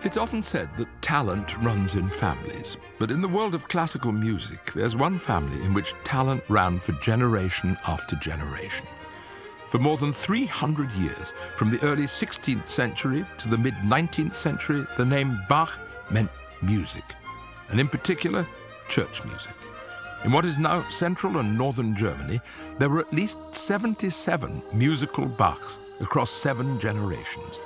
It's often said that talent runs in families, but in the world of classical music, there's one family in which talent ran for generation after generation. For more than 300 years, from the early 16th century to the mid-19th century, the name Bach meant music, and in particular, church music. In what is now central and northern Germany, there were at least 77 musical Bachs across 7 generations.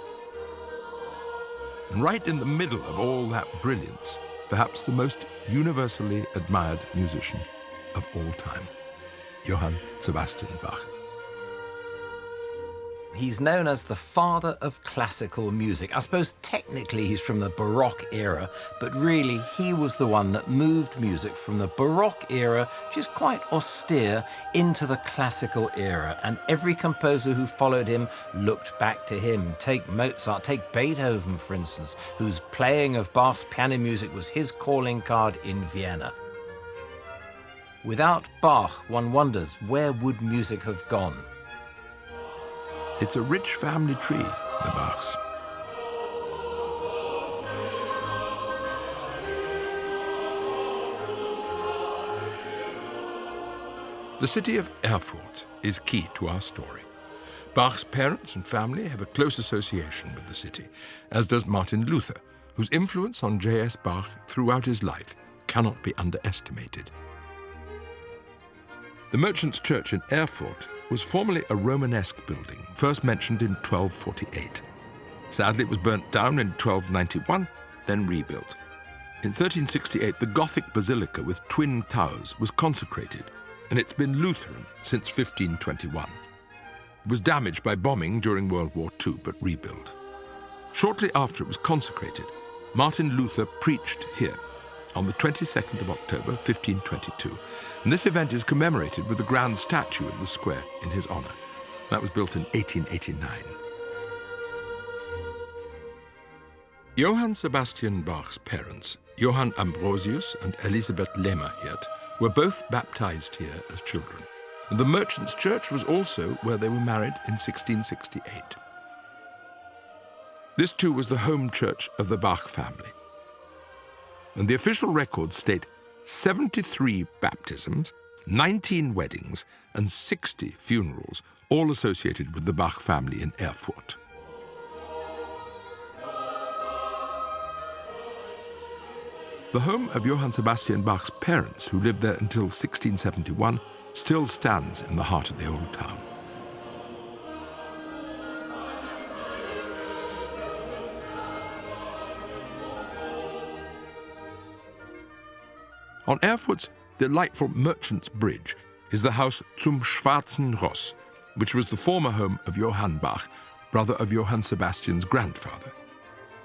And right in the middle of all that brilliance, perhaps the most universally admired musician of all time, Johann Sebastian Bach. He's known as the father of classical music. I suppose technically he's from the Baroque era, but really he was the one that moved music from the Baroque era, which is quite austere, into the classical era. And every composer who followed him looked back to him. Take Mozart, take Beethoven, for instance, whose playing of Bach's piano music was his calling card in Vienna. Without Bach, one wonders, where would music have gone? It's a rich family tree, the Bachs. The city of Erfurt is key to our story. Bach's parents and family have a close association with the city, as does Martin Luther, whose influence on J.S. Bach throughout his life cannot be underestimated. The Merchants' Church in Erfurt was formerly a Romanesque building, first mentioned in 1248. Sadly, it was burnt down in 1291, then rebuilt. In 1368, the Gothic basilica with twin towers was consecrated, and it's been Lutheran since 1521. It was damaged by bombing during World War II, but rebuilt. Shortly after it was consecrated, Martin Luther preached here on the 22nd of October, 1522. And this event is commemorated with a grand statue in the square in his honor. That was built in 1889. Johann Sebastian Bach's parents, Johann Ambrosius and Elisabeth Lämmerhirt, were both baptized here as children. And the Merchants' Church was also where they were married in 1668. This too was the home church of the Bach family. And the official records state 73 baptisms, 19 weddings, and 60 funerals, all associated with the Bach family in Erfurt. The home of Johann Sebastian Bach's parents, who lived there until 1671, still stands in the heart of the old town. On Erfurt's delightful Merchants' Bridge is the house Zum Schwarzen Ross, which was the former home of Johann Bach, brother of Johann Sebastian's grandfather.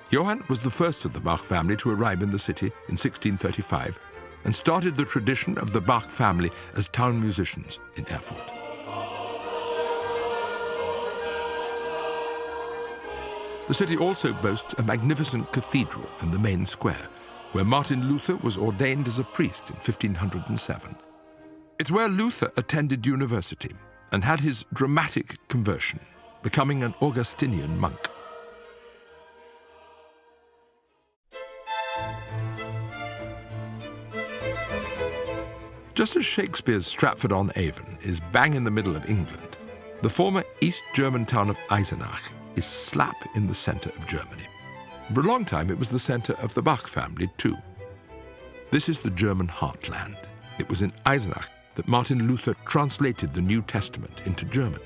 Johann was the first of the Bach family to arrive in the city in 1635 and started the tradition of the Bach family as town musicians in Erfurt. The city also boasts a magnificent cathedral in the main square, where Martin Luther was ordained as a priest in 1507. It's where Luther attended university and had his dramatic conversion, becoming an Augustinian monk. Just as Shakespeare's Stratford-on-Avon is bang in the middle of England, the former East German town of Eisenach is slap in the center of Germany. For a long time, it was the center of the Bach family, too. This is the German heartland. It was in Eisenach that Martin Luther translated the New Testament into German.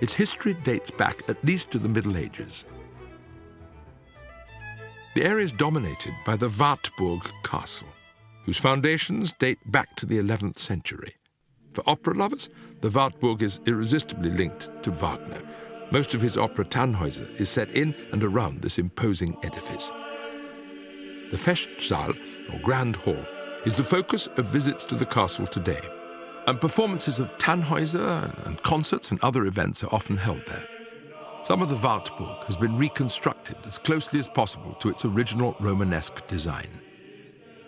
Its history dates back at least to the Middle Ages. The area is dominated by the Wartburg Castle, whose foundations date back to the 11th century. For opera lovers, the Wartburg is irresistibly linked to Wagner. Most of his opera Tannhäuser is set in and around this imposing edifice. The Festsaal, or Grand Hall, is the focus of visits to the castle today, and performances of Tannhäuser and concerts and other events are often held there. Some of the Wartburg has been reconstructed as closely as possible to its original Romanesque design.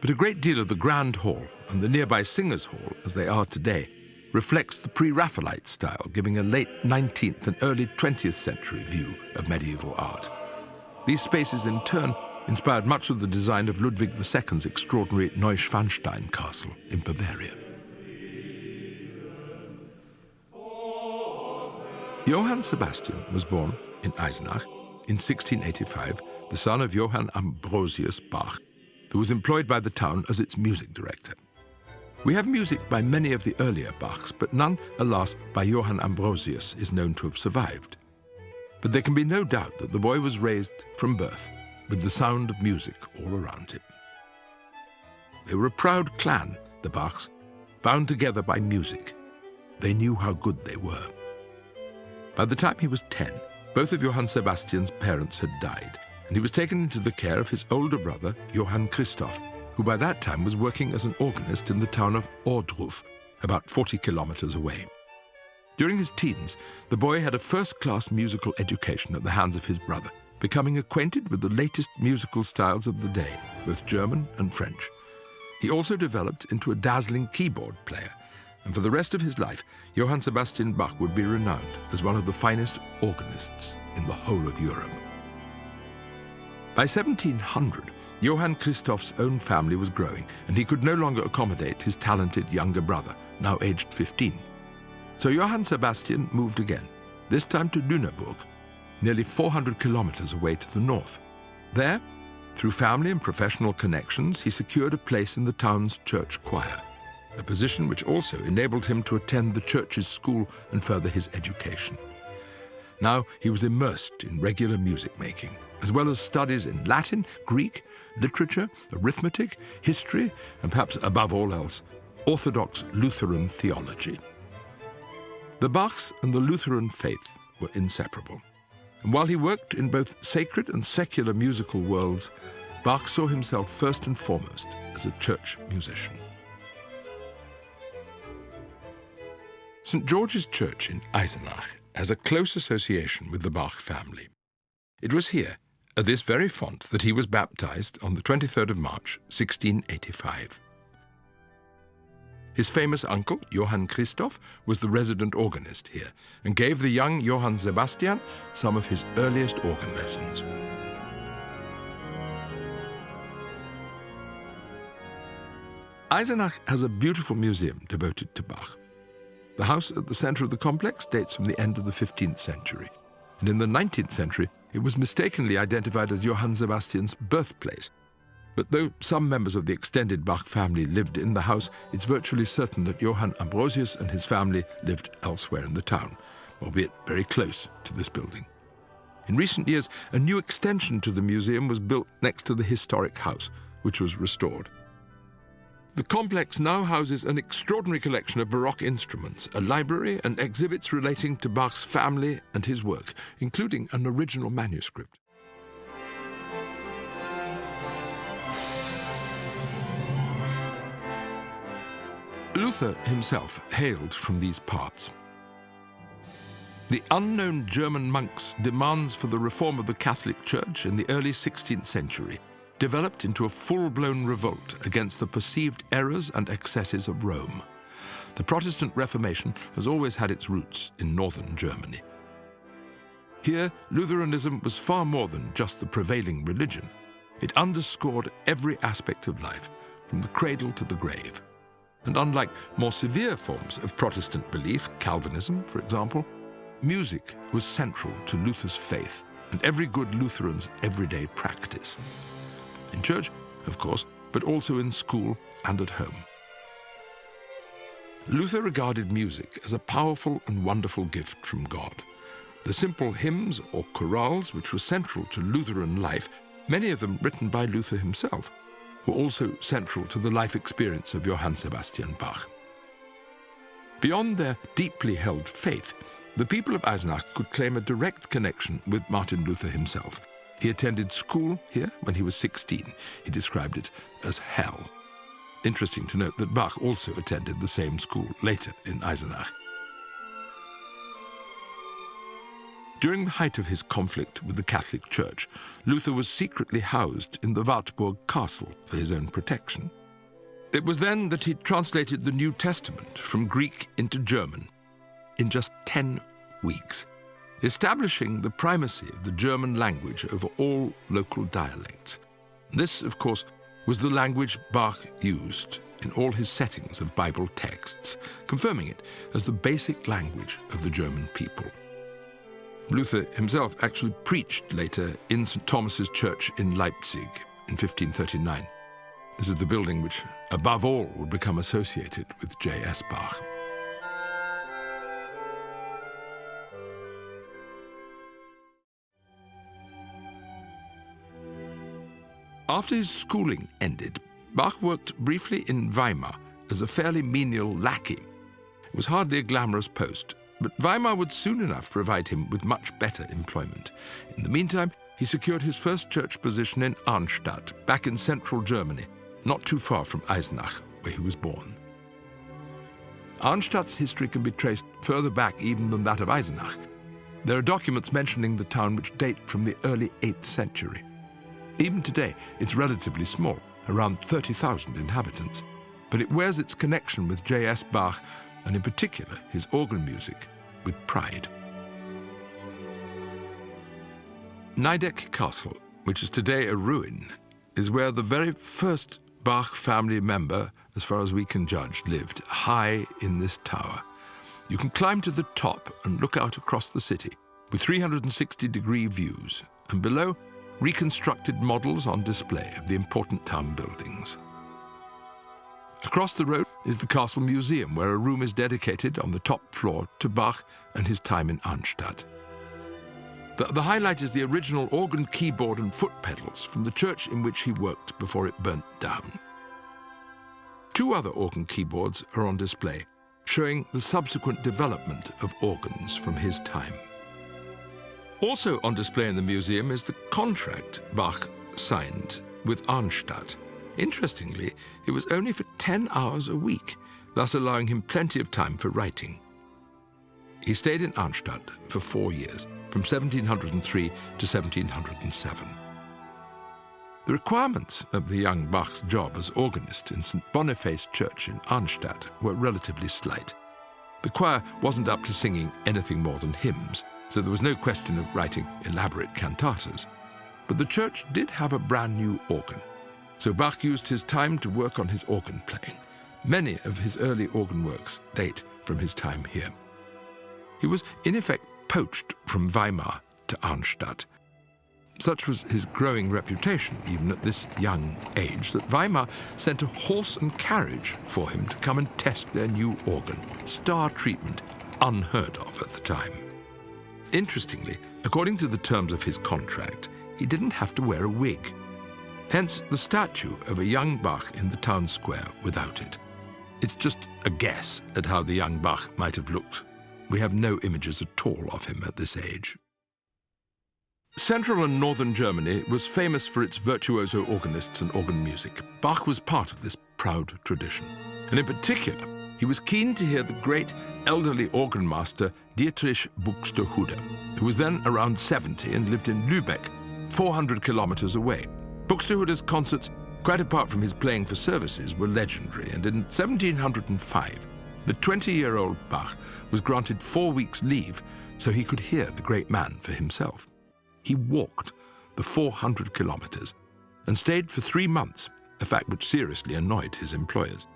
But a great deal of the Grand Hall and the nearby Singers' Hall, as they are today, reflects the pre-Raphaelite style, giving a late 19th and early 20th century view of medieval art. These spaces, in turn, inspired much of the design of Ludwig II's extraordinary Neuschwanstein castle in Bavaria. Johann Sebastian was born in Eisenach in 1685, the son of Johann Ambrosius Bach, who was employed by the town as its music director. We have music by many of the earlier Bachs, but none, alas, by Johann Ambrosius is known to have survived. But there can be no doubt that the boy was raised from birth with the sound of music all around him. They were a proud clan, the Bachs, bound together by music. They knew how good they were. By the time he was 10, both of Johann Sebastian's parents had died, and he was taken into the care of his older brother, Johann Christoph, who by that time was working as an organist in the town of Ohrdruf, about 40 kilometers away. During his teens, the boy had a first-class musical education at the hands of his brother, becoming acquainted with the latest musical styles of the day, both German and French. He also developed into a dazzling keyboard player, and for the rest of his life, Johann Sebastian Bach would be renowned as one of the finest organists in the whole of Europe. By 1700, Johann Christoph's own family was growing, and he could no longer accommodate his talented younger brother, now aged 15. So Johann Sebastian moved again, this time to Lüneburg, nearly 400 kilometers away to the north. There, through family and professional connections, he secured a place in the town's church choir, a position which also enabled him to attend the church's school and further his education. Now he was immersed in regular music making, as well as studies in Latin, Greek, literature, arithmetic, history, and perhaps above all else, Orthodox Lutheran theology. The Bachs and the Lutheran faith were inseparable. And while he worked in both sacred and secular musical worlds, Bach saw himself first and foremost as a church musician. St. George's Church in Eisenach has a close association with the Bach family. It was here, at this very font, that he was baptized on the 23rd of March, 1685. His famous uncle, Johann Christoph, was the resident organist here and gave the young Johann Sebastian some of his earliest organ lessons. Eisenach has a beautiful museum devoted to Bach. The house at the center of the complex dates from the end of the 15th century, and in the 19th century it was mistakenly identified as Johann Sebastian's birthplace. But though some members of the extended Bach family lived in the house, it's virtually certain that Johann Ambrosius and his family lived elsewhere in the town, albeit very close to this building. In recent years, a new extension to the museum was built next to the historic house, which was restored. The complex now houses an extraordinary collection of Baroque instruments, a library, and exhibits relating to Bach's family and his work, including an original manuscript. Luther himself hailed from these parts. The unknown German monk's demands for the reform of the Catholic Church in the early 16th century developed into a full-blown revolt against the perceived errors and excesses of Rome. The Protestant Reformation has always had its roots in northern Germany. Here, Lutheranism was far more than just the prevailing religion. It underscored every aspect of life, from the cradle to the grave. And unlike more severe forms of Protestant belief, Calvinism, for example, music was central to Luther's faith and every good Lutheran's everyday practice. In church, of course, but also in school and at home. Luther regarded music as a powerful and wonderful gift from God. The simple hymns or chorales, which were central to Lutheran life, many of them written by Luther himself, were also central to the life experience of Johann Sebastian Bach. Beyond their deeply held faith, the people of Eisenach could claim a direct connection with Martin Luther himself. He attended school here when he was 16. He described it as hell. Interesting to note that Bach also attended the same school later in Eisenach. During the height of his conflict with the Catholic Church, Luther was secretly housed in the Wartburg castle for his own protection. It was then that he translated the New Testament from Greek into German in just 10 weeks, establishing the primacy of the German language over all local dialects. This, of course, was the language Bach used in all his settings of Bible texts, confirming it as the basic language of the German people. Luther himself actually preached later in St. Thomas's Church in Leipzig in 1539. This is the building which, above all, would become associated with J.S. Bach. After his schooling ended, Bach worked briefly in Weimar as a fairly menial lackey. It was hardly a glamorous post, but Weimar would soon enough provide him with much better employment. In the meantime, he secured his first church position in Arnstadt, back in central Germany, not too far from Eisenach, where he was born. Arnstadt's history can be traced further back even than that of Eisenach. There are documents mentioning the town which date from the early 8th century. Even today, it's relatively small, around 30,000 inhabitants, but it wears its connection with J.S. Bach, and in particular his organ music, with pride. Nidec Castle, which is today a ruin, is where the very first Bach family member, as far as we can judge, lived, high in this tower. You can climb to the top and look out across the city, with 360-degree views, and below, reconstructed models on display of the important town buildings. Across the road is the Castle Museum, where a room is dedicated on the top floor to Bach and his time in Arnstadt. The highlight is the original organ keyboard and foot pedals from the church in which he worked before it burnt down. 2 other organ keyboards are on display, showing the subsequent development of organs from his time. Also on display in the museum is the contract Bach signed with Arnstadt. Interestingly, it was only for 10 hours a week, thus allowing him plenty of time for writing. He stayed in Arnstadt for 4 years, from 1703 to 1707. The requirements of the young Bach's job as organist in St. Boniface Church in Arnstadt were relatively slight. The choir wasn't up to singing anything more than hymns, so there was no question of writing elaborate cantatas. But the church did have a brand new organ, so Bach used his time to work on his organ playing. Many of his early organ works date from his time here. He was, in effect, poached from Weimar to Arnstadt. Such was his growing reputation, even at this young age, that Weimar sent a horse and carriage for him to come and test their new organ, star treatment unheard of at the time. Interestingly, according to the terms of his contract, he didn't have to wear a wig. Hence the statue of a young Bach in the town square without it. It's just a guess at how the young Bach might have looked. We have no images at all of him at this age. Central and northern Germany was famous for its virtuoso organists and organ music. Bach was part of this proud tradition. And in particular, he was keen to hear the great elderly organ master Dietrich Buxtehude, who was then around 70 and lived in Lübeck, 400 kilometers away. Buxtehude's concerts, quite apart from his playing for services, were legendary, and in 1705, the 20-year-old Bach was granted 4 weeks' leave so he could hear the great man for himself. He walked the 400 kilometers and stayed for 3 months, a fact which seriously annoyed his employers.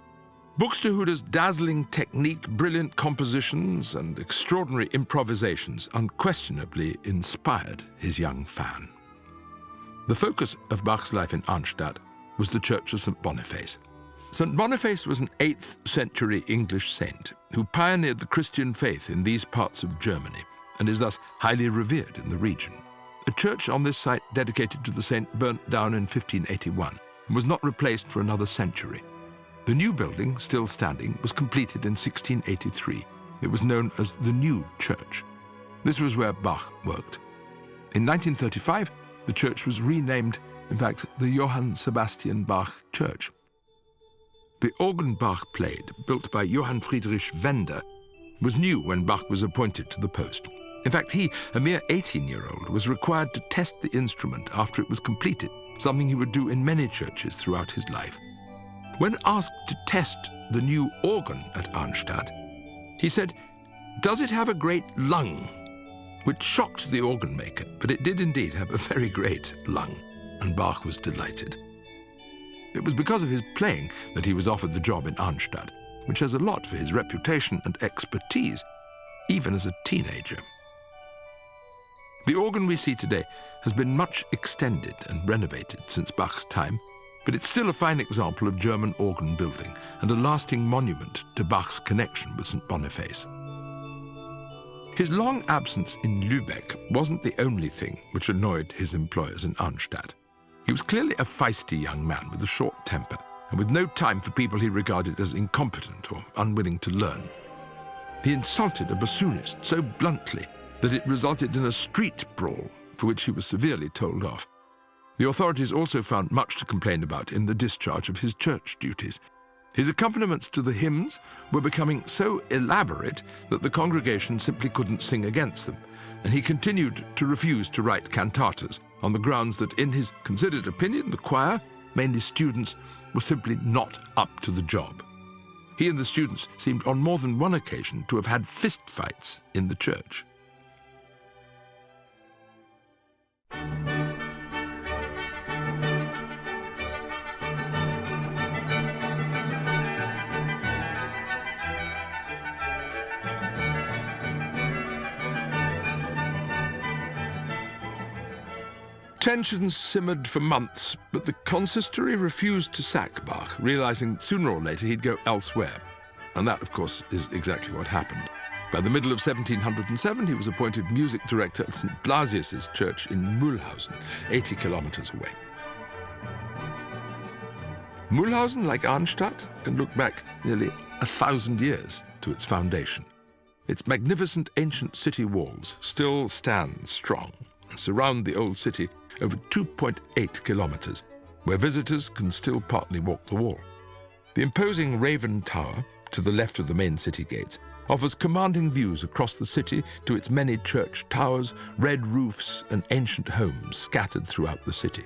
Buxtehude's dazzling technique, brilliant compositions, and extraordinary improvisations unquestionably inspired his young fan. The focus of Bach's life in Arnstadt was the Church of St. Boniface. St. Boniface was an 8th century English saint who pioneered the Christian faith in these parts of Germany and is thus highly revered in the region. A church on this site dedicated to the saint burnt down in 1581 and was not replaced for another century. The new building, still standing, was completed in 1683. It was known as the New Church. This was where Bach worked. In 1935, the church was renamed, in fact, the Johann Sebastian Bach Church. The organ Bach played, built by Johann Friedrich Wender, was new when Bach was appointed to the post. In fact, he, a mere 18-year-old, was required to test the instrument after it was completed, something he would do in many churches throughout his life. When asked to test the new organ at Arnstadt, he said, "Does it have a great lung?" Which shocked the organ maker, but it did indeed have a very great lung. and Bach was delighted. It was because of his playing that he was offered the job in Arnstadt, which has a lot for his reputation and expertise, even as a teenager. The organ we see today has been much extended and renovated since Bach's time, but it's still a fine example of German organ building and a lasting monument to Bach's connection with St. Boniface. His long absence in Lübeck wasn't the only thing which annoyed his employers in Arnstadt. He was clearly a feisty young man with a short temper and with no time for people he regarded as incompetent or unwilling to learn. He insulted a bassoonist so bluntly that it resulted in a street brawl for which he was severely told off. The authorities also found much to complain about in the discharge of his church duties. His accompaniments to the hymns were becoming so elaborate that the congregation simply couldn't sing against them, and he continued to refuse to write cantatas on the grounds that, in his considered opinion, the choir, mainly students, were simply not up to the job. He and the students seemed on more than one occasion to have had fist fights in the church. Tensions simmered for months, but the consistory refused to sack Bach, realizing that sooner or later he'd go elsewhere. And that, of course, is exactly what happened. By the middle of 1707, he was appointed music director at St. Blasius's church in Mühlhausen, 80 kilometers away. Mühlhausen, like Arnstadt, can look back nearly 1,000 years to its foundation. Its magnificent ancient city walls still stand strong and surround the old city over 2.8 kilometers, where visitors can still partly walk the wall. The imposing Raven Tower, to the left of the main city gates, offers commanding views across the city to its many church towers, red roofs, and ancient homes scattered throughout the city.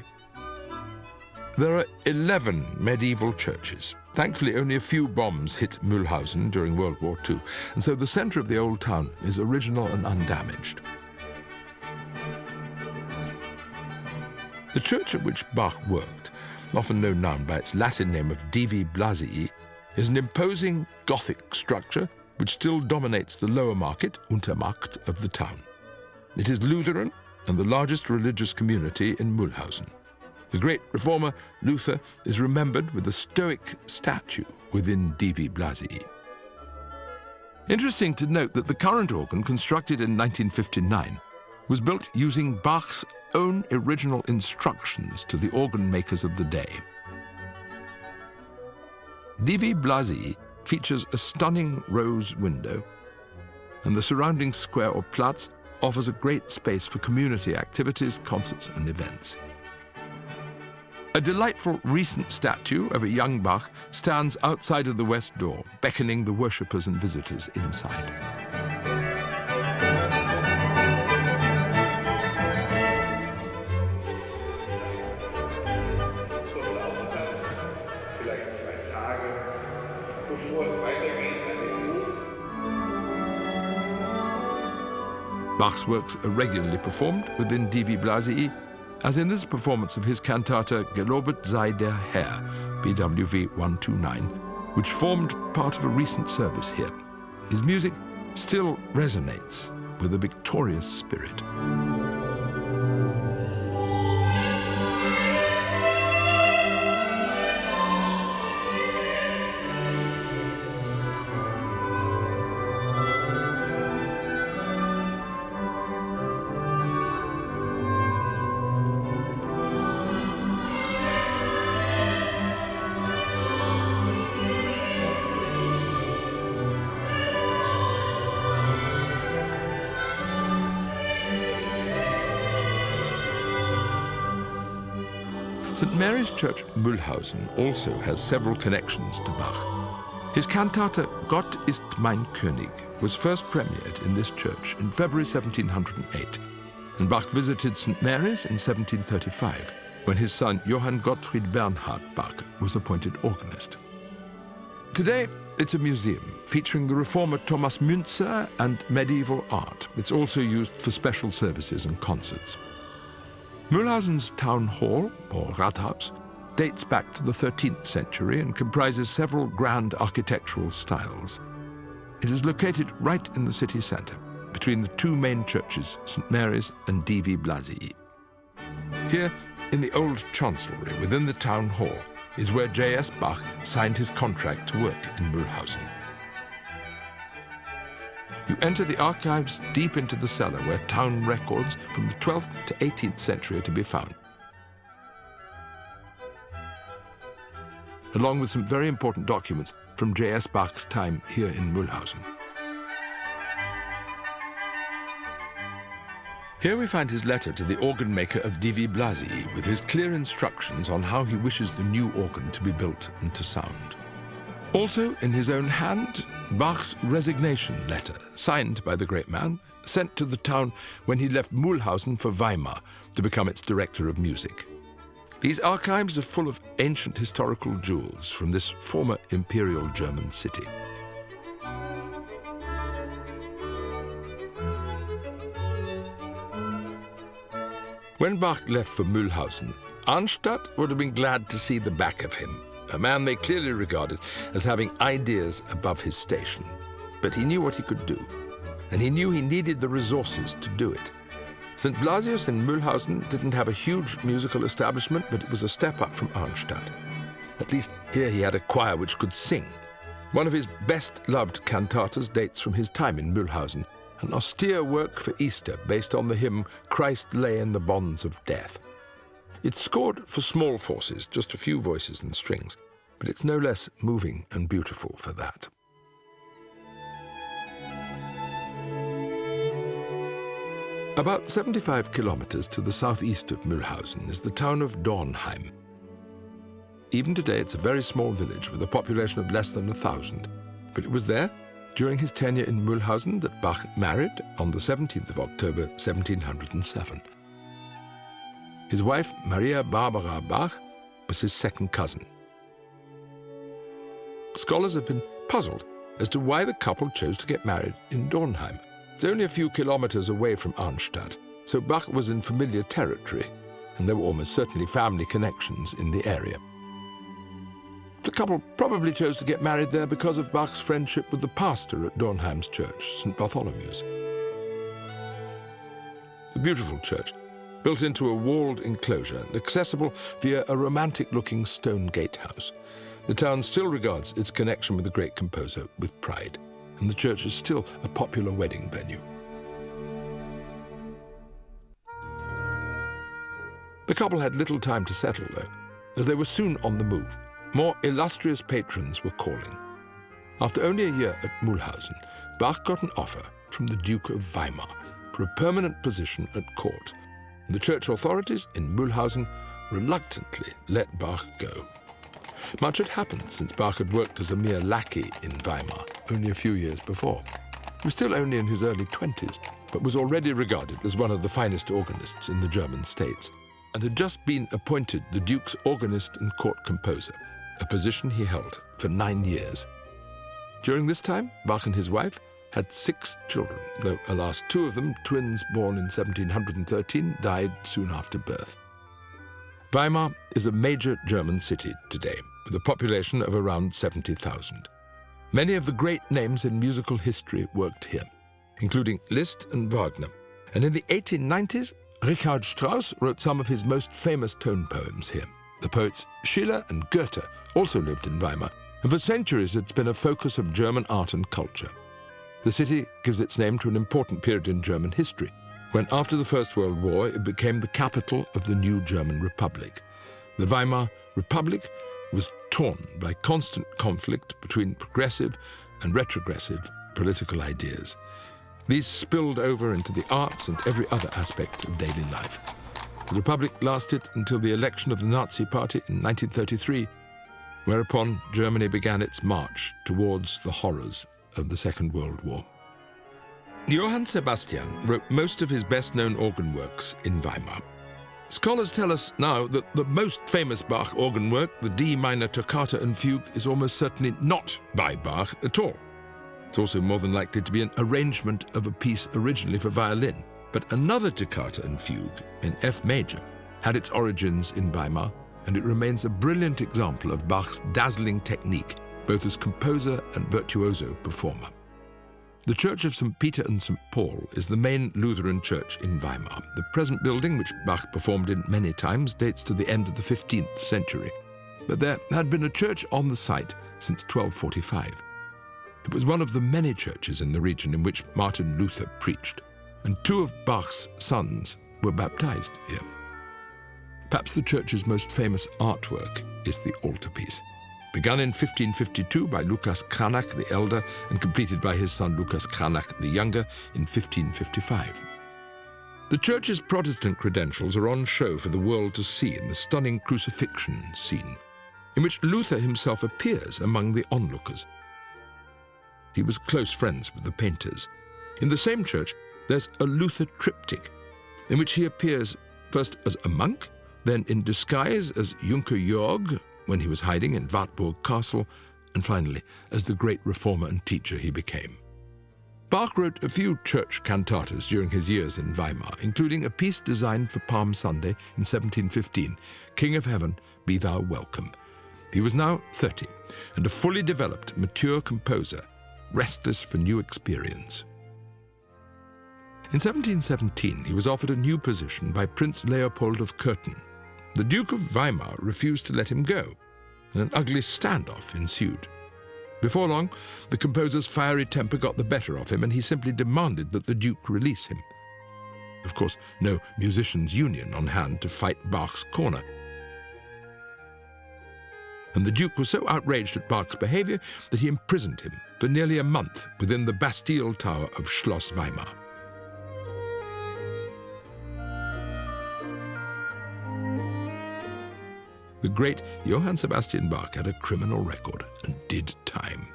There are 11 medieval churches. Thankfully, only a few bombs hit Mühlhausen during World War II, and so the center of the old town is original and undamaged. The church at which Bach worked, often known now by its Latin name of Divi Blasii, is an imposing Gothic structure which still dominates the lower market, Untermarkt, of the town. It is Lutheran and the largest religious community in Mühlhausen. The great reformer Luther is remembered with a Stoic statue within Divi Blasii. Interesting to note that the current organ, constructed in 1959, was built using Bach's own original instructions to the organ makers of the day. Divi Blasii features a stunning rose window, and the surrounding square or Platz offers a great space for community activities, concerts, and events. A delightful recent statue of a young Bach stands outside of the west door, beckoning the worshippers and visitors inside. Bach's works are regularly performed within Divi Blasii, as in this performance of his cantata Gelobet sei der Herr, BWV 129, which formed part of a recent service here. His music still resonates with a victorious spirit. St. Mary's Church Mühlhausen also has several connections to Bach. His cantata Gott ist mein König was first premiered in this church in February 1708, and Bach visited St. Mary's in 1735, when his son Johann Gottfried Bernhard Bach was appointed organist. Today, it's a museum featuring the reformer Thomas Münzer and medieval art. It's also used for special services and concerts. Mühlhausen's town hall, or Rathaus, dates back to the 13th century and comprises several grand architectural styles. It is located right in the city centre, between the two main churches, St. Mary's and Divi Blasii. Here, in the old chancellery within the town hall, is where J.S. Bach signed his contract to work in Mühlhausen. You enter the archives deep into the cellar where town records from the 12th to 18th century are to be found, along with some very important documents from J.S. Bach's time here in Mühlhausen. Here we find his letter to the organ maker of Divi Blasii with his clear instructions on how he wishes the new organ to be built and to sound. Also in his own hand, Bach's resignation letter, signed by the great man, sent to the town when he left Mühlhausen for Weimar to become its director of music. These archives are full of ancient historical jewels from this former imperial German city. When Bach left for Mühlhausen, Arnstadt would have been glad to see the back of him, a man they clearly regarded as having ideas above his station. But he knew what he could do, and he knew he needed the resources to do it. St. Blasius in Mühlhausen didn't have a huge musical establishment, but it was a step up from Arnstadt. At least here he had a choir which could sing. One of his best-loved cantatas dates from his time in Mühlhausen, an austere work for Easter based on the hymn "Christ Lay in the Bonds of Death." It's scored for small forces, just a few voices and strings, but it's no less moving and beautiful for that. About 75 kilometers to the southeast of Mühlhausen is the town of Dornheim. Even today it's a very small village with a population of less than 1,000, but it was there, during his tenure in Mühlhausen, that Bach married on the 17th of October 1707. His wife, Maria Barbara Bach, was his second cousin. Scholars have been puzzled as to why the couple chose to get married in Dornheim. It's only a few kilometers away from Arnstadt, so Bach was in familiar territory, and there were almost certainly family connections in the area. The couple probably chose to get married there because of Bach's friendship with the pastor at Dornheim's church, St. Bartholomew's. The beautiful church, built into a walled enclosure and accessible via a romantic-looking stone gatehouse. The town still regards its connection with the great composer with pride, and the church is still a popular wedding venue. The couple had little time to settle, though, as they were soon on the move. More illustrious patrons were calling. After only a year at Mühlhausen, Bach got an offer from the Duke of Weimar for a permanent position at court, and the church authorities in Mühlhausen reluctantly let Bach go. Much had happened since Bach had worked as a mere lackey in Weimar only a few years before. He was still only in his early 20s, but was already regarded as one of the finest organists in the German states, and had just been appointed the Duke's organist and court composer, a position he held for 9 years. During this time, Bach and his wife had 6 children, though, alas, 2 of them, twins born in 1713, died soon after birth. Weimar is a major German city today, with a population of around 70,000. Many of the great names in musical history worked here, including Liszt and Wagner. And in the 1890s, Richard Strauss wrote some of his most famous tone poems here. The poets Schiller and Goethe also lived in Weimar, and for centuries it's been a focus of German art and culture. The city gives its name to an important period in German history, when after the First World War it became the capital of the new German Republic. The Weimar Republic was torn by constant conflict between progressive and retrogressive political ideas. These spilled over into the arts and every other aspect of daily life. The Republic lasted until the election of the Nazi Party in 1933, whereupon Germany began its march towards the horrors of the Second World War. Johann Sebastian wrote most of his best-known organ works in Weimar. Scholars tell us now that the most famous Bach organ work, the D minor toccata and fugue, is almost certainly not by Bach at all. It's also more than likely to be an arrangement of a piece originally for violin, but another toccata and fugue in F major had its origins in Weimar, and it remains a brilliant example of Bach's dazzling technique, both as composer and virtuoso performer. The Church of St. Peter and St. Paul is the main Lutheran church in Weimar. The present building, which Bach performed in many times, dates to the end of the 15th century. But there had been a church on the site since 1245. It was one of the many churches in the region in which Martin Luther preached, and 2 of Bach's sons were baptized here. Perhaps the church's most famous artwork is the altarpiece. Begun in 1552 by Lucas Cranach the elder and completed by his son Lucas Cranach the younger in 1555. The church's Protestant credentials are on show for the world to see in the stunning crucifixion scene, in which Luther himself appears among the onlookers. He was close friends with the painters. In the same church, there's a Luther triptych, in which he appears first as a monk, then in disguise as Junker Jörg, when he was hiding in Wartburg Castle, and finally as the great reformer and teacher he became. Bach wrote a few church cantatas during his years in Weimar, including a piece designed for Palm Sunday in 1715, King of Heaven, Be Thou Welcome. He was now 30 and a fully developed, mature composer, restless for new experience. In 1717, he was offered a new position by Prince Leopold of Cöthen. The Duke of Weimar refused to let him go, and an ugly standoff ensued. Before long, the composer's fiery temper got the better of him, and he simply demanded that the Duke release him. Of course, no musicians' union on hand to fight Bach's corner. And the Duke was so outraged at Bach's behavior that he imprisoned him for nearly a month within the Bastille Tower of Schloss Weimar. The great Johann Sebastian Bach had a criminal record and did time.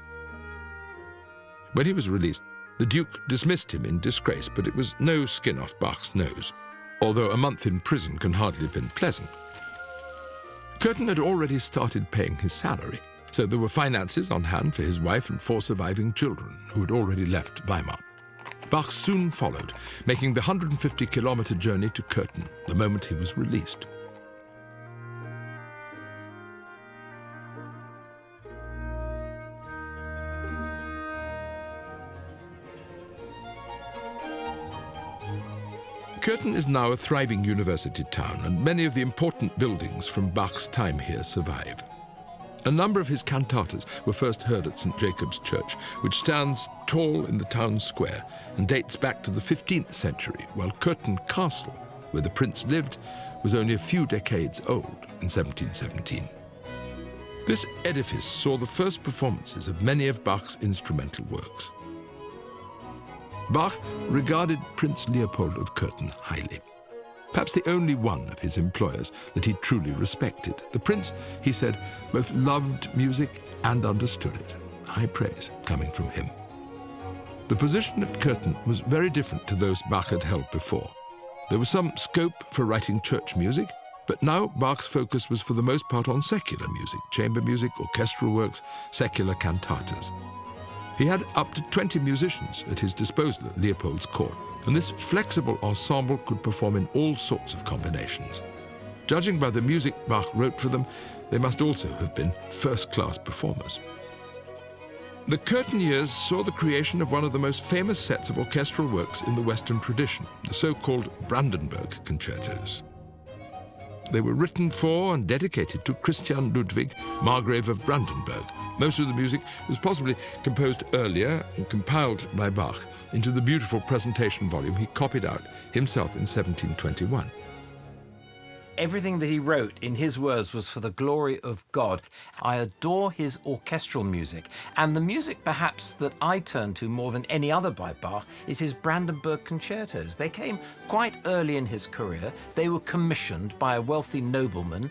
When he was released, the Duke dismissed him in disgrace, but it was no skin off Bach's nose, although a month in prison can hardly have been pleasant. Cöthen had already started paying his salary, so there were finances on hand for his wife and 4 surviving children who had already left Weimar. Bach soon followed, making the 150-kilometer journey to Cöthen the moment he was released. Cöthen is now a thriving university town, and many of the important buildings from Bach's time here survive. A number of his cantatas were first heard at St. Jacob's Church, which stands tall in the town square and dates back to the 15th century, while Cöthen Castle, where the prince lived, was only a few decades old in 1717. This edifice saw the first performances of many of Bach's instrumental works. Bach regarded Prince Leopold of Cöthen highly. Perhaps the only one of his employers that he truly respected. The prince, he said, both loved music and understood it. High praise coming from him. The position at Cöthen was very different to those Bach had held before. There was some scope for writing church music, but now Bach's focus was for the most part on secular music, chamber music, orchestral works, secular cantatas. He had up to 20 musicians at his disposal at Leopold's court, and this flexible ensemble could perform in all sorts of combinations. Judging by the music Bach wrote for them, they must also have been first-class performers. The Cöthen years saw the creation of one of the most famous sets of orchestral works in the Western tradition, the so-called Brandenburg concertos. They were written for and dedicated to Christian Ludwig, Margrave of Brandenburg. Most of the music was possibly composed earlier and compiled by Bach into the beautiful presentation volume he copied out himself in 1721. Everything that he wrote, in his words, was for the glory of God. I adore his orchestral music, and the music perhaps that I turn to more than any other by Bach is his Brandenburg concertos. They came quite early in his career. They were commissioned by a wealthy nobleman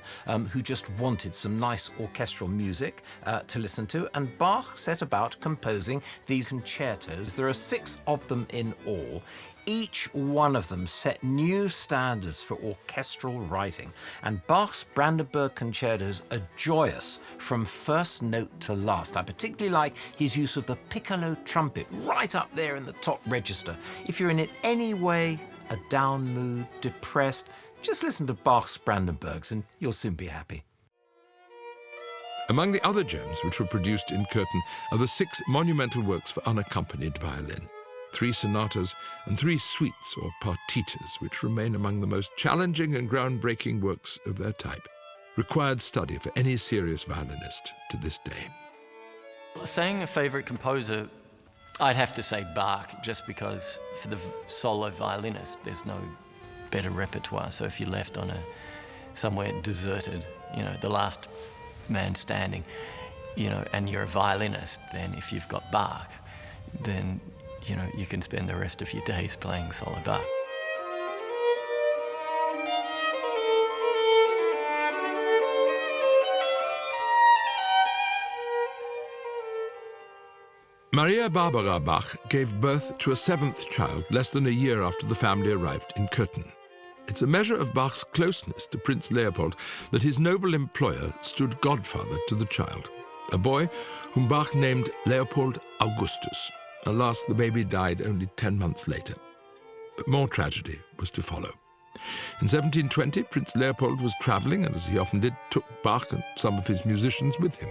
who just wanted some nice orchestral music to listen to, and Bach set about composing these concertos. There are 6 of them in all. Each one of them set new standards for orchestral writing, and Bach's Brandenburg concertos are joyous from first note to last. I particularly like his use of the piccolo trumpet right up there in the top register. If you're in any way a down mood, depressed, Just listen to Bach's Brandenburgs and you'll soon be happy. Among the other gems which were produced in Cöthen are the 6 monumental works for unaccompanied violin, 3 sonatas and 3 suites or partitas, which remain among the most challenging and groundbreaking works of their type. Required study for any serious violinist to this day. Saying a favourite composer, I'd have to say Bach, just because for the solo violinist there's no better repertoire. So if you're left on somewhere deserted, the last man standing, and you're a violinist, then if you've got Bach, then you can spend the rest of your days playing solo Bach. Maria Barbara Bach gave birth to a 7th child less than a year after the family arrived in Cöthen. It's a measure of Bach's closeness to Prince Leopold that his noble employer stood godfather to the child, a boy whom Bach named Leopold Augustus. Alas, the baby died only 10 months later. But more tragedy was to follow. In 1720, Prince Leopold was travelling and, as he often did, took Bach and some of his musicians with him.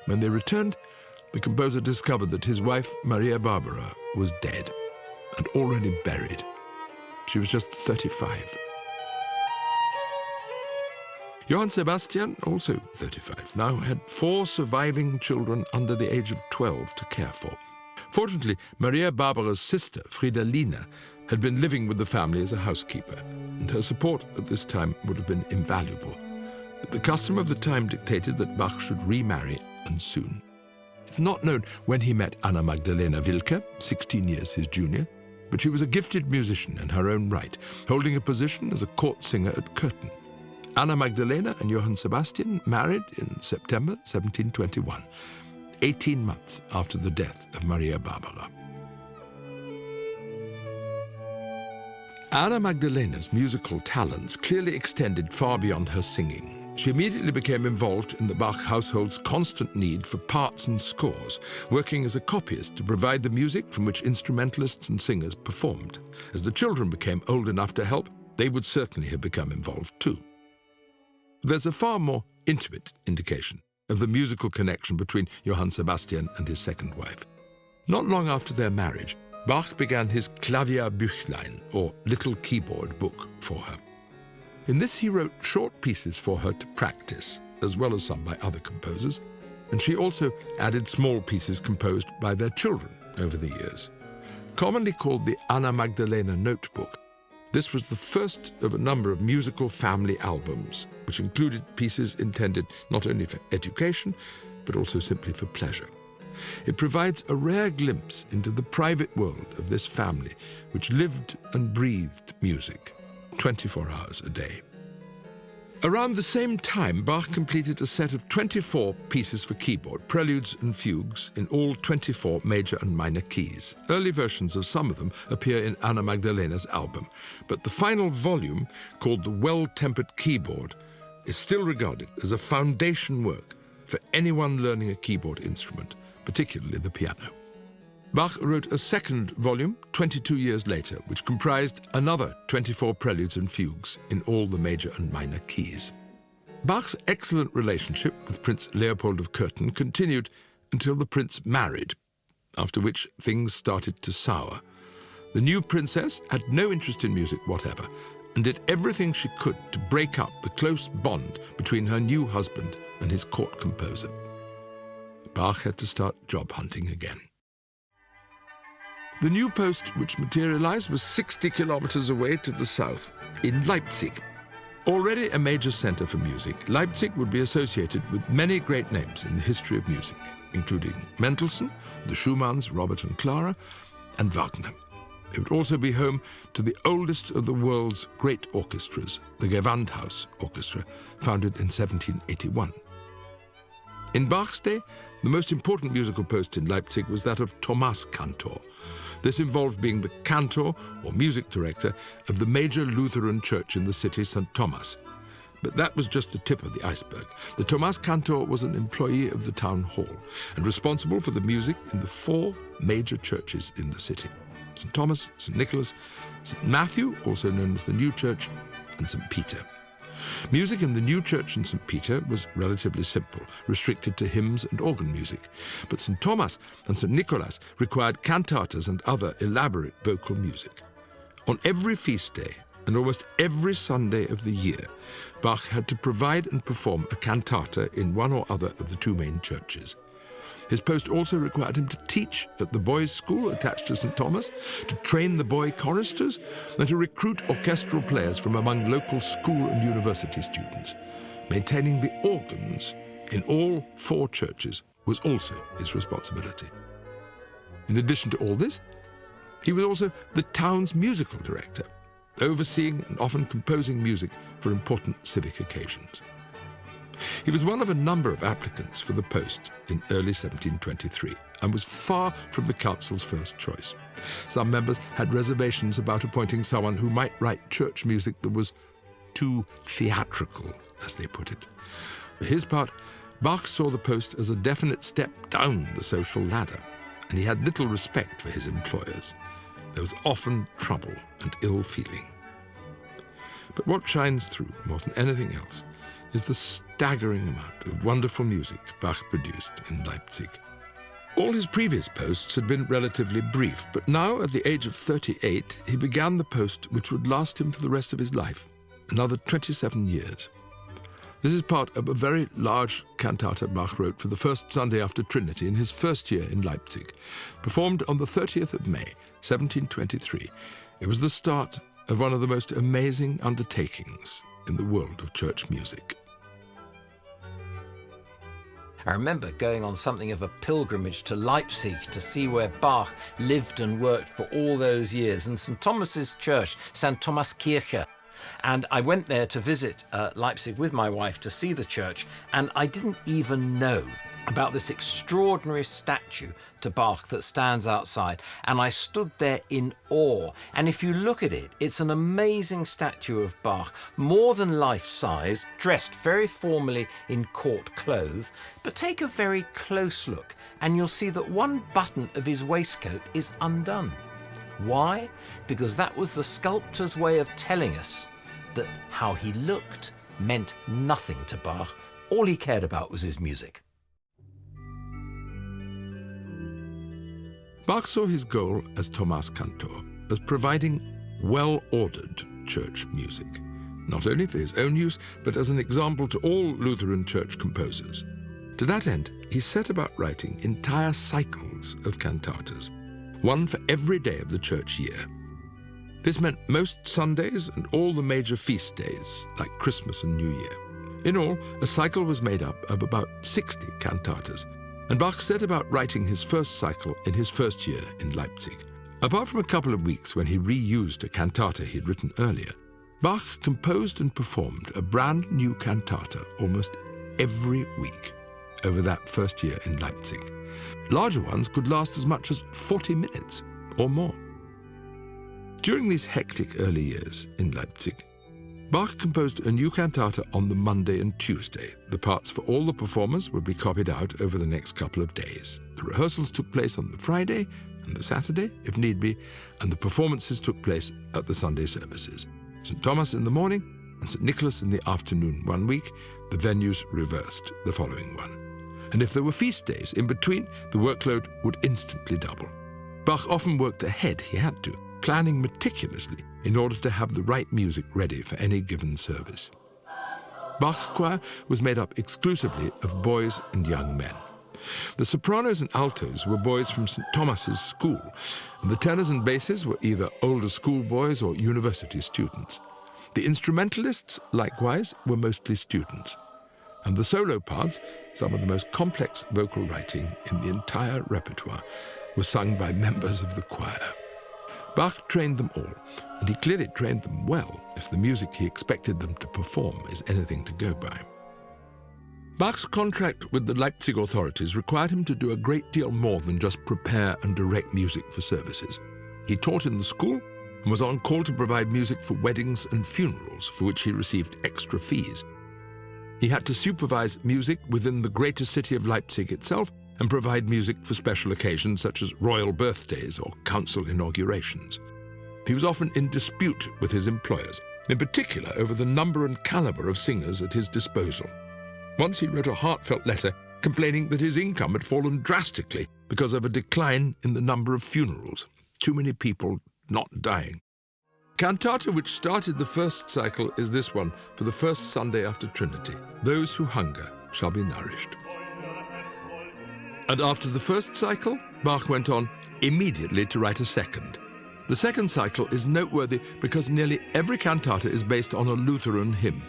When they returned, the composer discovered that his wife, Maria Barbara, was dead and already buried. She was just 35. Johann Sebastian, also 35, now had 4 surviving children under the age of 12 to care for. Fortunately, Maria Barbara's sister, Fridolina, had been living with the family as a housekeeper, and her support at this time would have been invaluable. But the custom of the time dictated that Bach should remarry, and soon. It's not known when he met Anna Magdalena Wilke, 16 years his junior, but she was a gifted musician in her own right, holding a position as a court singer at Cöthen. Anna Magdalena and Johann Sebastian married in September 1721, 18 months after the death of Maria Barbara. Anna Magdalena's musical talents clearly extended far beyond her singing. She immediately became involved in the Bach household's constant need for parts and scores, working as a copyist to provide the music from which instrumentalists and singers performed. As the children became old enough to help, they would certainly have become involved too. There's a far more intimate indication of the musical connection between Johann Sebastian and his second wife. Not long after their marriage, Bach began his Klavierbüchlein, or Little Keyboard Book, for her. In this he wrote short pieces for her to practice, as well as some by other composers, and she also added small pieces composed by their children over the years. Commonly called the Anna Magdalena Notebook, this was the first of a number of musical family albums, which included pieces intended not only for education, but also simply for pleasure. It provides a rare glimpse into the private world of this family, which lived and breathed music 24 hours a day. Around the same time, Bach completed a set of 24 pieces for keyboard, preludes and fugues, in all 24 major and minor keys. Early versions of some of them appear in Anna Magdalena's album, but the final volume, called the Well-Tempered Keyboard, is still regarded as a foundation work for anyone learning a keyboard instrument, particularly the piano. Bach wrote a second volume 22 years later, which comprised another 24 preludes and fugues in all the major and minor keys. Bach's excellent relationship with Prince Leopold of Cöthen continued until the prince married, after which things started to sour. The new princess had no interest in music whatever, and did everything she could to break up the close bond between her new husband and his court composer. Bach had to start job hunting again. The new post which materialized was 60 kilometers away to the south, in Leipzig. Already a major center for music, Leipzig would be associated with many great names in the history of music, including Mendelssohn, the Schumanns, Robert and Clara, and Wagner. It would also be home to the oldest of the world's great orchestras, the Gewandhaus Orchestra, founded in 1781. In Bach's day, the most important musical post in Leipzig was that of Thomas Cantor. This involved being the cantor, or music director, of the major Lutheran church in the city, St. Thomas. But that was just the tip of the iceberg. The Thomas Cantor was an employee of the town hall and responsible for the music in the 4 major churches in the city: St. Thomas, St. Nicholas, St. Matthew, also known as the New Church, and St. Peter. Music in the new church in St. Peter was relatively simple, restricted to hymns and organ music. But St. Thomas and St. Nicholas required cantatas and other elaborate vocal music. On every feast day and almost every Sunday of the year, Bach had to provide and perform a cantata in one or other of the two main churches. His post also required him to teach at the boys' school attached to St. Thomas, to train the boy choristers, and to recruit orchestral players from among local school and university students. Maintaining the organs in all 4 churches was also his responsibility. In addition to all this, he was also the town's musical director, overseeing and often composing music for important civic occasions. He was one of a number of applicants for the post in early 1723 and was far from the council's first choice. Some members had reservations about appointing someone who might write church music that was too theatrical, as they put it. For his part, Bach saw the post as a definite step down the social ladder, and he had little respect for his employers. There was often trouble and ill feeling. But what shines through more than anything else is the staggering amount of wonderful music Bach produced in Leipzig. All his previous posts had been relatively brief, but now, at the age of 38, he began the post which would last him for the rest of his life, another 27 years. This is part of a very large cantata Bach wrote for the first Sunday after Trinity in his first year in Leipzig, performed on the 30th of May, 1723. It was the start of one of the most amazing undertakings in the world of church music. I remember going on something of a pilgrimage to Leipzig to see where Bach lived and worked for all those years, and St. Thomas's church, St. Thomaskirche. And I went there to visit Leipzig with my wife to see the church, and I didn't even know about this extraordinary statue to Bach that stands outside, and I stood there in awe. And if you look at it, it's an amazing statue of Bach, more than life-size, dressed very formally in court clothes. But take a very close look, and you'll see that one button of his waistcoat is undone. Why? Because that was the sculptor's way of telling us that how he looked meant nothing to Bach. All he cared about was his music. Bach saw his goal as Thomas Cantor as providing well-ordered church music, not only for his own use, but as an example to all Lutheran church composers. To that end, he set about writing entire cycles of cantatas, one for every day of the church year. This meant most Sundays and all the major feast days, like Christmas and New Year. In all, a cycle was made up of about 60 cantatas, and Bach set about writing his first cycle in his first year in Leipzig. Apart from a couple of weeks when he reused a cantata he'd written earlier, Bach composed and performed a brand new cantata almost every week over that first year in Leipzig. Larger ones could last as much as 40 minutes or more. During these hectic early years in Leipzig, Bach composed a new cantata on the Monday and Tuesday. The parts for all the performers would be copied out over the next couple of days. The rehearsals took place on the Friday and the Saturday, if need be, and the performances took place at the Sunday services. St. Thomas in the morning and St. Nicholas in the afternoon one week, the venues reversed the following one. And if there were feast days in between, the workload would instantly double. Bach often worked ahead, he had to, planning meticulously in order to have the right music ready for any given service. Bach's choir was made up exclusively of boys and young men. The sopranos and altos were boys from St. Thomas's school, and the tenors and basses were either older schoolboys or university students. The instrumentalists, likewise, were mostly students. And the solo parts, some of the most complex vocal writing in the entire repertoire, were sung by members of the choir. Bach trained them all, and he clearly trained them well if the music he expected them to perform is anything to go by. Bach's contract with the Leipzig authorities required him to do a great deal more than just prepare and direct music for services. He taught in the school and was on call to provide music for weddings and funerals, for which he received extra fees. He had to supervise music within the greater city of Leipzig itself and provide music for special occasions such as royal birthdays or council inaugurations. He was often in dispute with his employers, in particular over the number and calibre of singers at his disposal. Once he wrote a heartfelt letter complaining that his income had fallen drastically because of a decline in the number of funerals. Too many people not dying. Cantata which started the first cycle is this one for the first Sunday after Trinity. Those who hunger shall be nourished. And after the first cycle, Bach went on immediately to write a second. The second cycle is noteworthy because nearly every cantata is based on a Lutheran hymn.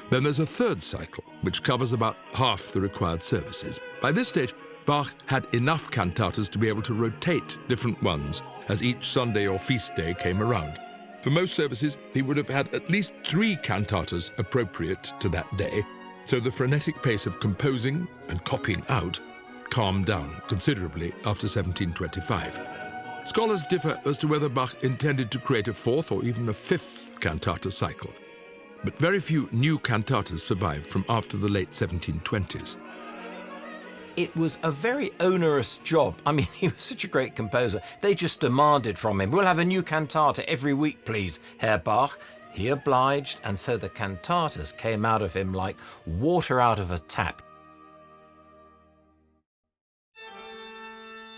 Then there's a third cycle, which covers about half the required services. By this stage, Bach had enough cantatas to be able to rotate different ones as each Sunday or feast day came around. For most services, he would have had at least 3 cantatas appropriate to that day, so the frenetic pace of composing and copying out calmed down considerably after 1725. Scholars differ as to whether Bach intended to create a 4th or even a 5th cantata cycle, but very few new cantatas survive from after the late 1720s. It was a very onerous job. I mean, he was such a great composer. They just demanded from him, "We'll have a new cantata every week, please, Herr Bach." He obliged, and so the cantatas came out of him like water out of a tap.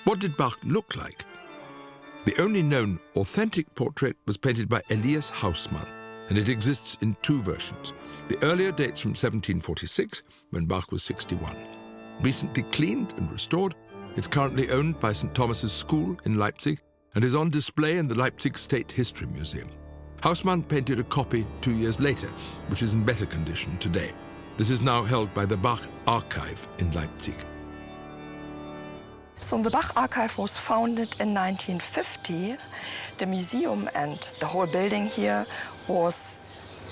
What did Bach look like? The only known authentic portrait was painted by Elias Hausmann, and it exists in 2 versions. The earlier dates from 1746, when Bach was 61. Recently cleaned and restored, it's currently owned by St. Thomas's School in Leipzig and is on display in the Leipzig State History Museum. Hausmann painted a copy 2 years later, which is in better condition today. This is now held by the Bach Archive in Leipzig. So the Bach Archive was founded in 1950. The museum and the whole building here was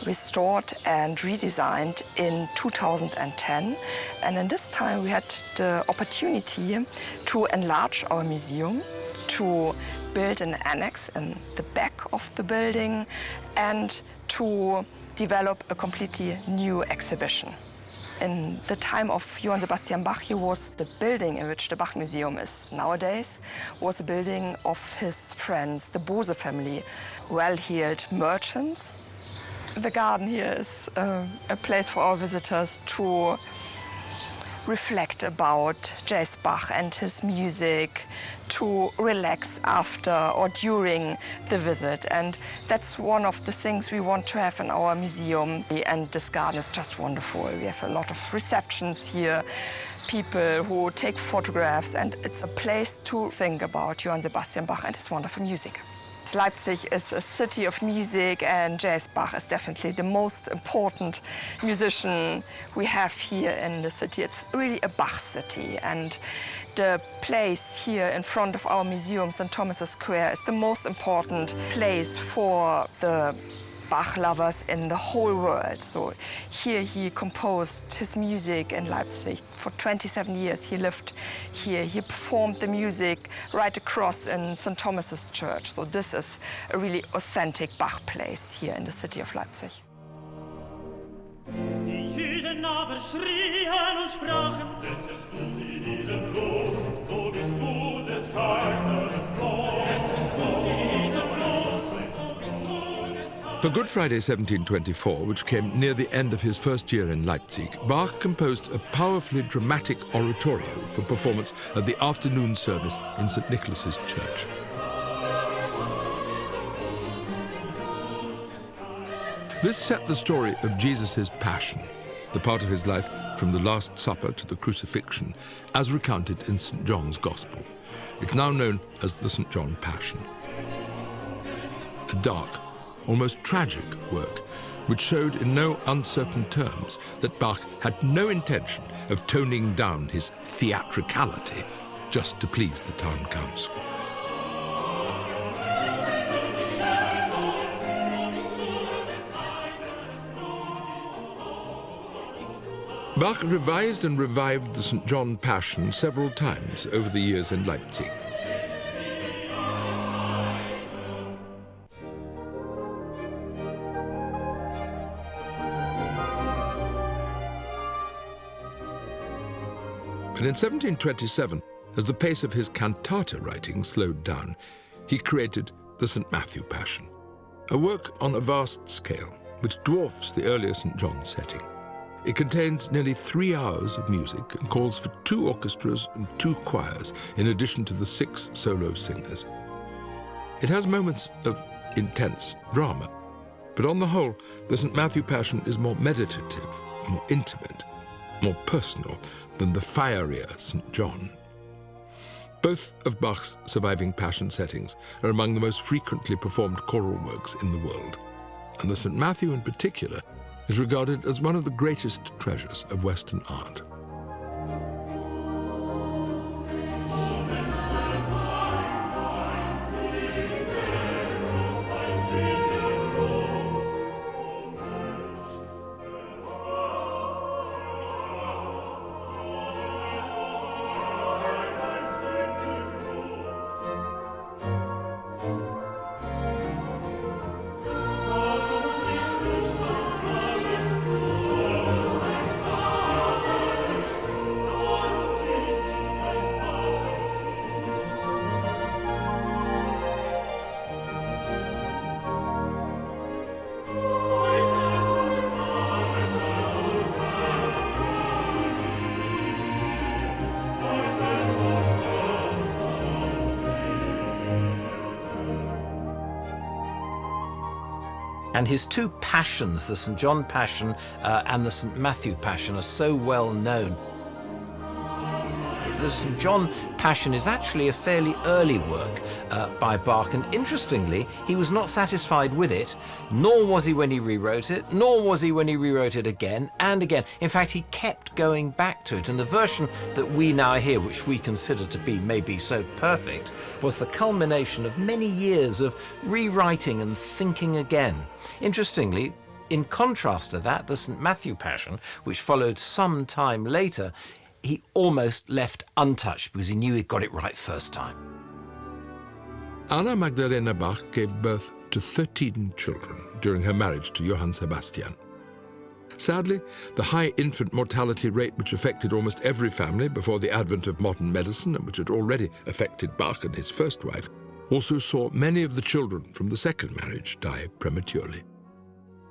restored and redesigned in 2010. And in this time we had the opportunity to enlarge our museum, to build an annex in the back of the building, and to develop a completely new exhibition. In the time of Johann Sebastian Bach, here was the building in which the Bach Museum is nowadays, was a building of his friends, the Bose family, well-heeled merchants. The garden here is a place for our visitors to reflect about J.S. Bach and his music, to relax after or during the visit. And that's one of the things we want to have in our museum. And this garden is just wonderful. We have a lot of receptions here, people who take photographs, and it's a place to think about Johann Sebastian Bach and his wonderful music. Leipzig is a city of music, and J.S. Bach is definitely the most important musician we have here in the city. It's really a Bach city, and the place here in front of our museum, St. Thomas's Square, is the most important place for the Bach lovers in the whole world. So here he composed his music in Leipzig. For 27 years he lived here. He performed the music right across in St. Thomas's Church. So this is a really authentic Bach place here in the city of Leipzig. Die Juden aber schrien und sprachen: Es ist gut in diesem Los, so bist du des Kaisers Blut. Es ist gut in diesem Los, so bist du des Kaisers. For Good Friday 1724, which came near the end of his first year in Leipzig, Bach composed a powerfully dramatic oratorio for performance at the afternoon service in St. Nicholas's Church. This set the story of Jesus' passion, the part of his life from the Last Supper to the crucifixion, as recounted in St. John's Gospel. It's now known as the St. John Passion. A dark, almost tragic work, which showed in no uncertain terms that Bach had no intention of toning down his theatricality just to please the town council. Bach revised and revived the St. John Passion several times over the years in Leipzig. But in 1727, as the pace of his cantata writing slowed down, he created the St. Matthew Passion. a work on a vast scale which dwarfs the earlier St. John's setting. It contains nearly 3 hours of music and calls for 2 orchestras and 2 choirs, in addition to the 6 solo singers. It has moments of intense drama, but on the whole, the St. Matthew Passion is more meditative, more intimate, more personal than the fierier St. John. Both of Bach's surviving Passion settings are among the most frequently performed choral works in the world, and the St. Matthew in particular is regarded as one of the greatest treasures of Western art. And his 2 passions, the St. John Passion and the St. Matthew Passion, are so well known. The St. John Passion is actually a fairly early work by Bach, and interestingly, he was not satisfied with it, nor was he when he rewrote it, nor was he when he rewrote it again and again. In fact, he kept going back to it, and the version that we now hear, which we consider to be maybe so perfect, was the culmination of many years of rewriting and thinking again. Interestingly, in contrast to that, the St. Matthew Passion, which followed some time later, he almost left untouched because he knew he'd got it right first time. Anna Magdalena Bach gave birth to 13 children during her marriage to Johann Sebastian. Sadly, the high infant mortality rate which affected almost every family before the advent of modern medicine, and which had already affected Bach and his first wife, also saw many of the children from the second marriage die prematurely.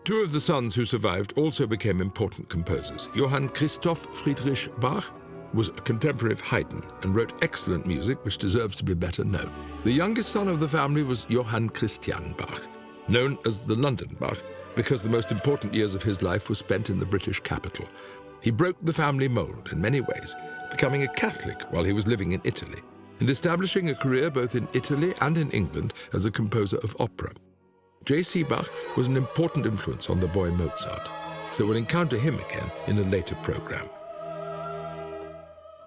2 of the sons who survived also became important composers. Johann Christoph Friedrich Bach was a contemporary of Haydn and wrote excellent music which deserves to be better known. The youngest son of the family was Johann Christian Bach, known as the London Bach because the most important years of his life were spent in the British capital. He broke the family mold in many ways, becoming a Catholic while he was living in Italy and establishing a career both in Italy and in England as a composer of opera. J.C. Bach was an important influence on the boy Mozart, so we'll encounter him again in a later program.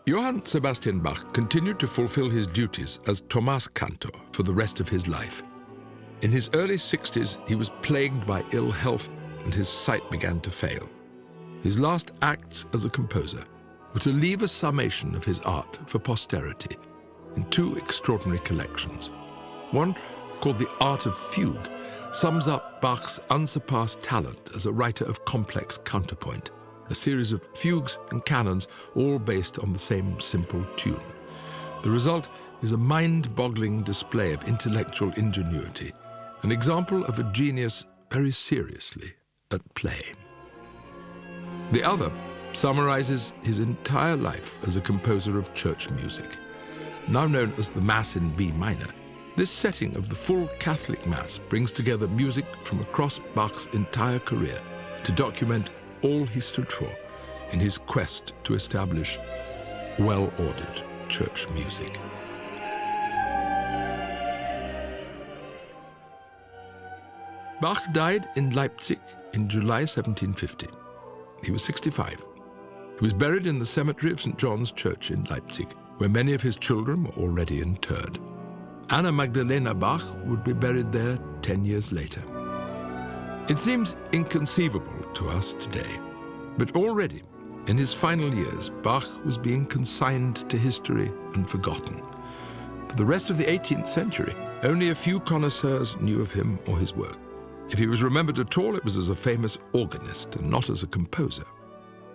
Johann Sebastian Bach continued to fulfill his duties as Thomas Cantor for the rest of his life. In his early 60s, he was plagued by ill health and his sight began to fail. His last acts as a composer were to leave a summation of his art for posterity in 2 extraordinary collections. One, called The Art of Fugue, sums up Bach's unsurpassed talent as a writer of complex counterpoint, a series of fugues and canons all based on the same simple tune. The result is a mind-boggling display of intellectual ingenuity, an example of a genius very seriously at play. The other summarizes his entire life as a composer of church music. Now known as the Mass in B minor, this setting of the full Catholic Mass brings together music from across Bach's entire career to document all he stood for in his quest to establish well-ordered church music. Bach died in Leipzig in July 1750. He was 65. He was buried in the cemetery of St. John's Church in Leipzig, where many of his children were already interred. Anna Magdalena Bach would be buried there 10 years later. It seems inconceivable to us today, but already, in his final years, Bach was being consigned to history and forgotten. For the rest of the 18th century, only a few connoisseurs knew of him or his work. If he was remembered at all, it was as a famous organist and not as a composer.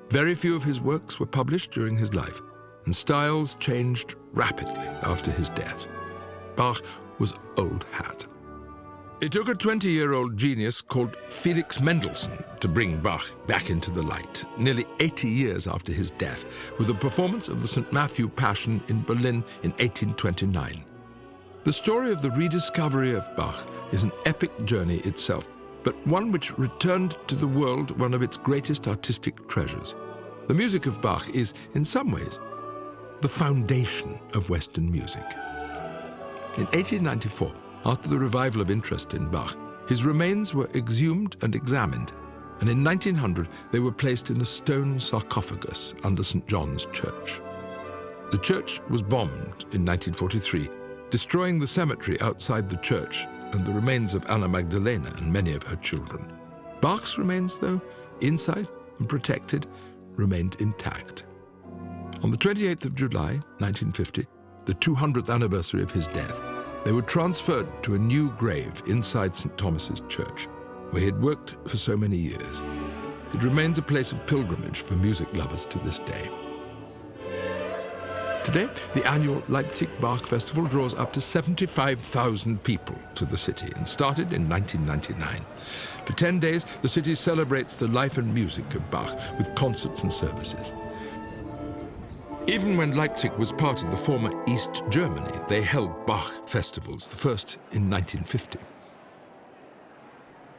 Very few of his works were published during his life, and styles changed rapidly after his death. Bach was old hat. It took a 20-year-old genius called Felix Mendelssohn to bring Bach back into the light, nearly 80 years after his death, with a performance of the St. Matthew Passion in Berlin in 1829. The story of the rediscovery of Bach is an epic journey itself, but one which returned to the world one of its greatest artistic treasures. The music of Bach is, in some ways, the foundation of Western music. In 1894, after the revival of interest in Bach, his remains were exhumed and examined, and in 1900 they were placed in a stone sarcophagus under St. John's Church. The church was bombed in 1943, destroying the cemetery outside the church and the remains of Anna Magdalena and many of her children. Bach's remains, though, inside and protected, remained intact. On the 28th of July, 1950, the 200th anniversary of his death, they were transferred to a new grave inside St. Thomas's Church, where he had worked for so many years. It remains a place of pilgrimage for music lovers to this day. Today, the annual Leipzig Bach Festival draws up to 75,000 people to the city and started in 1999. For 10 days, the city celebrates the life and music of Bach with concerts and services. Even when Leipzig was part of the former East Germany, they held Bach festivals, the first in 1950.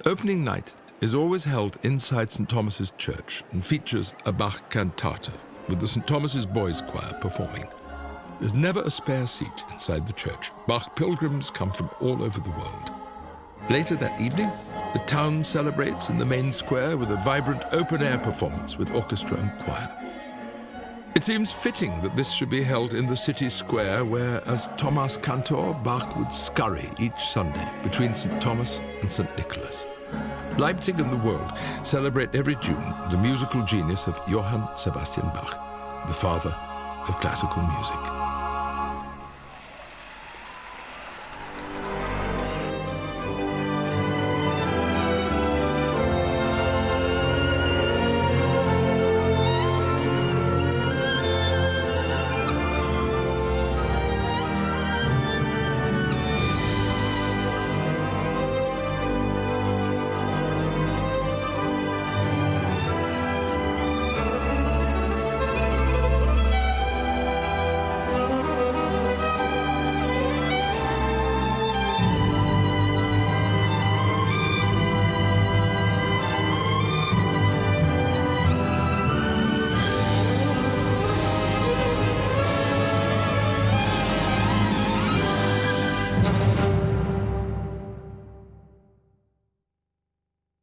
Opening night is always held inside St. Thomas's Church and features a Bach cantata, with the St. Thomas's Boys Choir performing. There's never a spare seat inside the church. Bach pilgrims come from all over the world. Later that evening, the town celebrates in the main square with a vibrant open-air performance with orchestra and choir. It seems fitting that this should be held in the city square where, as Thomas Cantor, Bach would scurry each Sunday between St. Thomas and St. Nicholas. Leipzig and the world celebrate every June the musical genius of Johann Sebastian Bach, the father of classical music.